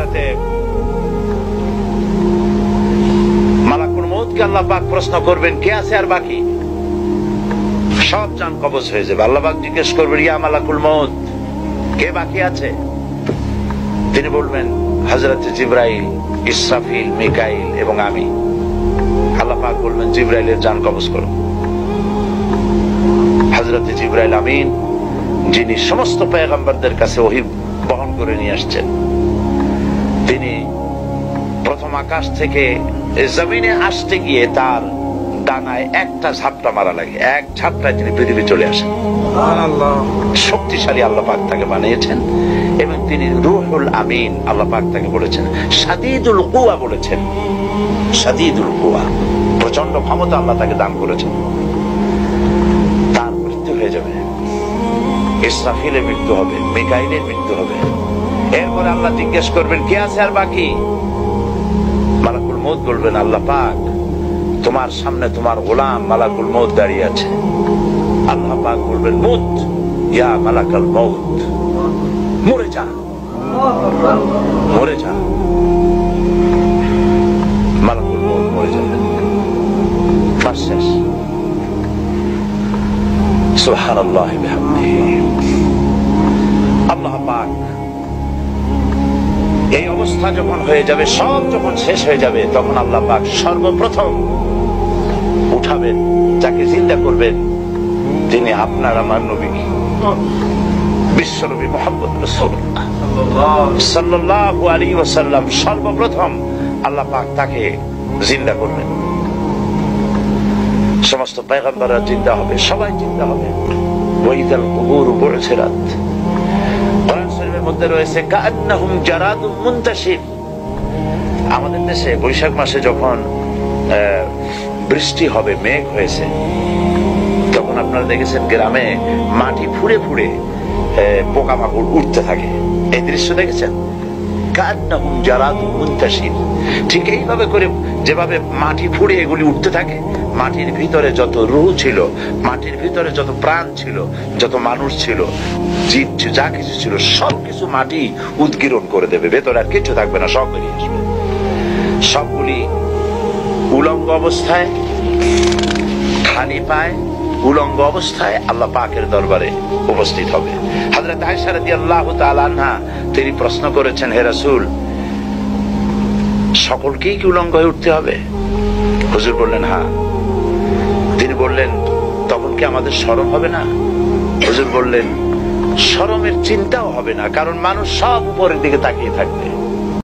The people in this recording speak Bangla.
হযরতে মালাকুল মউতকে আল্লাহ পাক প্রশ্ন করবেন, কে আছে আর বাকি? সব জান কবজ হয়ে যাবে। আল্লাহ পাক জিজ্ঞেস করবেন, ইয়া মালাকুল মউত, কে বাকি আছে? তিনি বলবেন, হযরত জিবরাইল, ইসরাফিল, মিকাইল এবং আমি। আল্লাহ পাক বলবেন, জিবরাইলের জান কবজ করো। হযরত জিবরাইল আমিন, যিনি সমস্ত পয়গম্বরদের কাছে ওহী বহন করে নিয়ে আসছেন, তিনি প্রথম আকাশ থেকে জমিনে আসতে গিয়ে তার ডানায় একটা ঝাপটা মারা লাগে, এক ঝাপটায় তিনি পৃথিবী চলে আসেন। সুবহানাল্লাহ। শক্তিশালী আল্লাহ পাক তাকে বানিয়েছেন এবং তিনি রূহুল আমিন আল্লাহ পাক তাকে বলেছেন। শাদীদুল কুওয়া বলেছেন, শাদীদুল কুওয়া, প্রচন্ড ক্ষমতা আল্লাহ তাকে দান করেছেন। তার মৃত্যু হয়ে যাবে, ইসরাফিলের মৃত্যু হবে, মিকাইলের মৃত্যু হবে। এরপরে আল্লাহ জিজ্ঞেস করবেন, কে আছে আর বাকি? মালাকুল মউত বলবেন, আল্লাহ পাক, তোমার সামনে তোমার গোলাম মালাকুল মউত দাঁড়িয়ে আছে। আল্লাহ পাক বলবেন, মুত ইয়া মালাকুল মউত, মরে যা, মরে যা। মালাকুল মউত মরে যাবেন, বাস শেষ। সুবহানাল্লাহ বিহামদিহি। আল্লাহ পাক এই অবস্থা যখন হয়ে যাবে, সব যখন শেষ হয়ে যাবে, তখন আল্লাহ পাক সর্বপ্রথম উঠাবেন, যাকে জিন্দা করবেন, তিনি আপনার আমার নবী, বিশ্বনবী মুহাম্মদ রাসূলুল্লাহ সাল্লাল্লাহু আলাইহি ওয়াসাল্লাম। সর্বপ্রথম আল্লাহ পাক তাকে জিন্দা করবেন। সমস্ত পয়গম্বররা জিন্দা হবে, সবাই জিন্দা হবে। ওয়াইদাল কুবুর বু'সিরাত, কোরআন শরীফের মধ্যে রয়েছে কাআন্নাহুম জারাদুম মুনতাশির। আমাদের দেশে বৈশাখ মাসে যখন বৃষ্টি হবে, মেঘ হয়েছে, তখন আপনারা দেখেছেন গ্রামে মাটি ফুঁড়ে ফুঁড়ে পোকামাকড় উঠতে থাকে। এই দৃশ্য দেখেছেন? কাআন্নাহুম জারাদুম মুনতাশির। ঠিক এইভাবে করে যেভাবে মাটি ফুঁড়ে এগুলি উঠতে থাকে, মাটির ভিতরে যত রূহ ছিল, মাটির ভিতরে যত প্রাণ ছিল, যত মানুষ ছিল, জীব যা কিছু ছিল, সবকিছু মাটি উদ্গীরণ করে দেবে, ভেতরে আর কিছু থাকবে না, সব বেরিয়ে আসবে। সবগুলি উলঙ্গ অবস্থায়, খালি পায়, উলঙ্গ অবস্থায় আল্লাহ পাকের দরবারে উপস্থিত হবে। হযরত আয়েশা রাদিয়াল্লাহু তাআলা আনহা, তিনি প্রশ্ন করেছেন, হে রাসূল, সকলকেই কি উলঙ্গ হয়ে উঠতে হবে? হুজুর বললেন, হ্যাঁ। তিনি বললেন, তখন কি আমাদের শরম হবে না? হুজুর বললেন, শরমের চিন্তাও হবে না, কারণ মানুষ সব উপরের দিকে তাকিয়ে থাকবে।